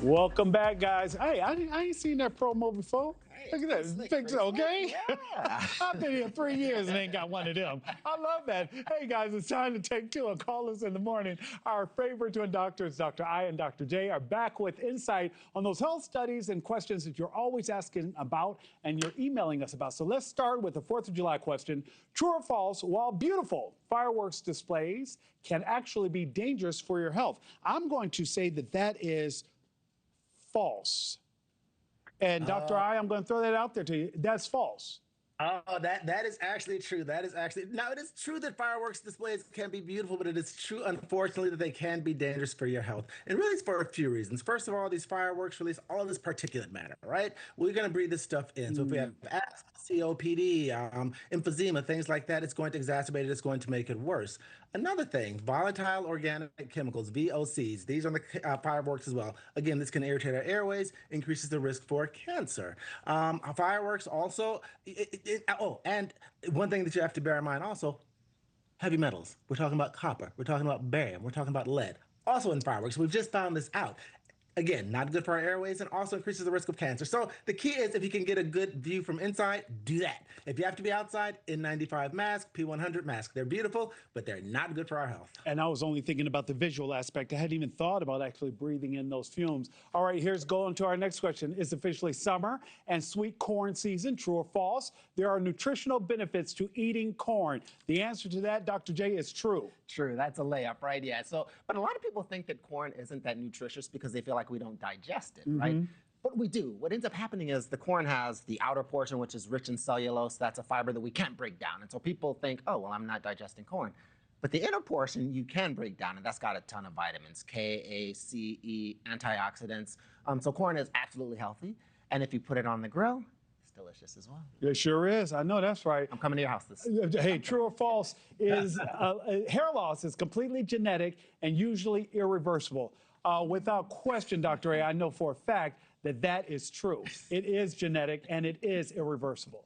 Welcome back, guys. Hey, I ain't seen that promo before. Hey, Look at pretty that. slick, Thanks, pretty slick. okay? Yeah. I've been here 3 years and ain't got one of them. I love that. Hey, guys, it's time to take two and call us in the morning. Our favorite twin doctors, Dr. I and Dr. J, are back with insight on those health studies and questions that you're always asking about and you're emailing us about. So let's start with the 4th of July question. True or false, while beautiful, fireworks displays can actually be dangerous for your health. I'm going to say that that is false. And Dr. I'm going to throw that out there to you. That's false. That is actually true. That is actually now it is true that fireworks displays can be beautiful, but it is true, unfortunately, that they can be dangerous for your health. And really, it's for a few reasons. First of all, these fireworks release all of this particulate matter, right? We're going to breathe this stuff in. So if we have asthma, COPD, emphysema, things like that, it's going to exacerbate it. It's going to make it worse. Another thing, volatile organic chemicals, VOCs. These are the fireworks as well. Again, this can irritate our airways, increases the risk for cancer. Fireworks also. And one thing that you have to bear in mind also, heavy metals. We're talking about copper. We're talking about barium. We're talking about lead. Also in fireworks. We've just found this out. Again, not good for our airways and also increases the risk of cancer. So the key is if you can get a good view from inside, do that. If you have to be outside, N95 mask, P100 mask. They're beautiful, but they're not good for our health. And I was only thinking about the visual aspect. I hadn't even thought about actually breathing in those fumes. All right, here's going to our next question. It's officially summer and sweet corn season. True or false? There are nutritional benefits to eating corn. The answer to that, Dr. J, is true. True, that's a layup, right? Yeah. So, but a lot of people think that corn isn't that nutritious because they feel like we don't digest it, right? But we do. What ends up happening is the corn has the outer portion, which is rich in cellulose. That's a fiber that we can't break down. And so people think, oh, well, I'm not digesting corn. But the inner portion you can break down, and that's got a ton of vitamins, K, A, C, E, antioxidants. So corn is absolutely healthy. And if you put it on the grill, it's delicious as well. It sure is. I know that's right. I'm coming to your house this. Hey, true or false is hair loss is completely genetic and usually irreversible. Without question, Dr. A, I know for a fact that that is true. It is genetic and it is irreversible.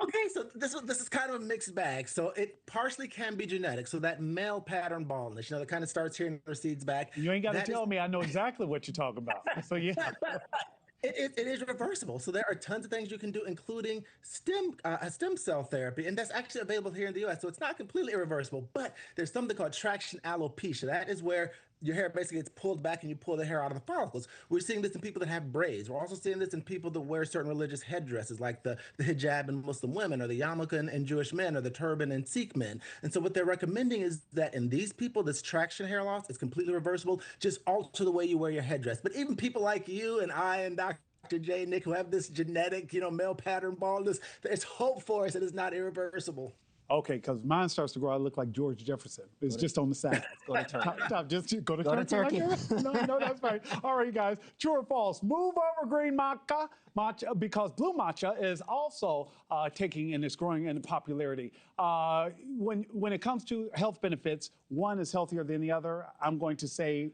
Okay, so this is kind of a mixed bag. So it partially can be genetic. So that male pattern baldness, that kind of starts here and recedes back. You ain't got to tell me. I know exactly what you're talking about. So yeah. It is reversible. So there are tons of things you can do, including stem cell therapy, and that's actually available here in the U.S. So it's not completely irreversible, but there's something called traction alopecia. That is where your hair basically gets pulled back and you pull the hair out of the follicles. We're seeing this in people that have braids. We're also seeing this in people that wear certain religious headdresses, like the hijab in Muslim women, or the yarmulke in Jewish men, or the turban in Sikh men. And so what they're recommending is that in these people, this traction hair loss is completely reversible. Just alter the way you wear your headdress. But even people like you and I and Dr. J, Nick, who have this genetic, male pattern baldness, there's hope for us. It is not irreversible. Okay, because mine starts to grow. I look like George Jefferson. It's just on the side. Go to Turkey. Just go to Turkey. No, that's right. All right, guys. True or false? Move over green matcha, because blue matcha is also taking and it's growing in popularity. When it comes to health benefits, one is healthier than the other. I'm going to say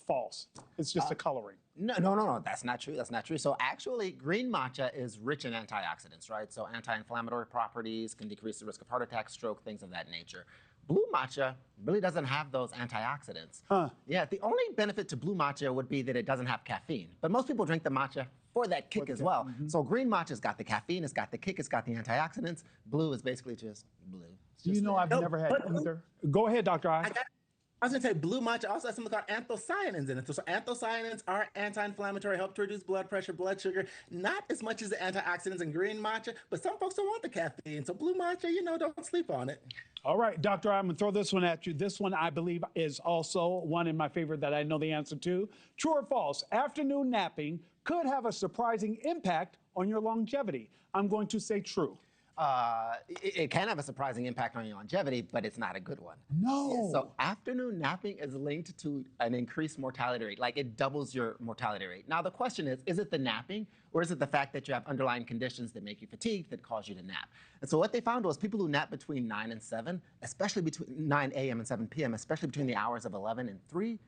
false. It's just a coloring. No, that's not true. That's not true. So actually, green matcha is rich in antioxidants, right? So anti-inflammatory properties can decrease the risk of heart attack, stroke, things of that nature. Blue matcha really doesn't have those antioxidants. Yeah, the only benefit to blue matcha would be that it doesn't have caffeine. But most people drink the matcha for that kick as well. So green matcha's got the caffeine, it's got the kick, it's got the antioxidants. Blue is basically just blue. I've never had either. Go ahead, Dr. I. I was going to say blue matcha also has something called anthocyanins in it. So anthocyanins are anti-inflammatory, help to reduce blood pressure, blood sugar, not as much as the antioxidants in green matcha, but some folks don't want the caffeine. So blue matcha, don't sleep on it. All right, Doctor, I'm going to throw this one at you. This one, I believe, is also one in my favorite that I know the answer to. True or false? Afternoon napping could have a surprising impact on your longevity. I'm going to say true. It can have a surprising impact on your longevity, but it's not a good one. No. Yeah, so afternoon napping is linked to an increased mortality rate. Like it doubles your mortality rate. Now the question is it the napping or is it the fact that you have underlying conditions that make you fatigued that cause you to nap? And so what they found was people who nap between 9 and 7, especially between 9 a.m. and 7 p.m., especially between the hours of 11 and 3,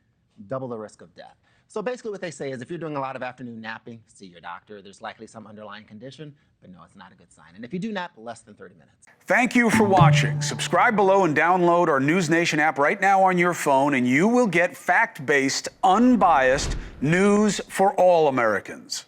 double the risk of death. So basically what they say is if you're doing a lot of afternoon napping, see your doctor. There's likely some underlying condition, but no, it's not a good sign. And if you do nap, less than 30 minutes. Thank you for watching. Subscribe below and download our NewsNation app right now on your phone, and you will get fact-based, unbiased news for all Americans.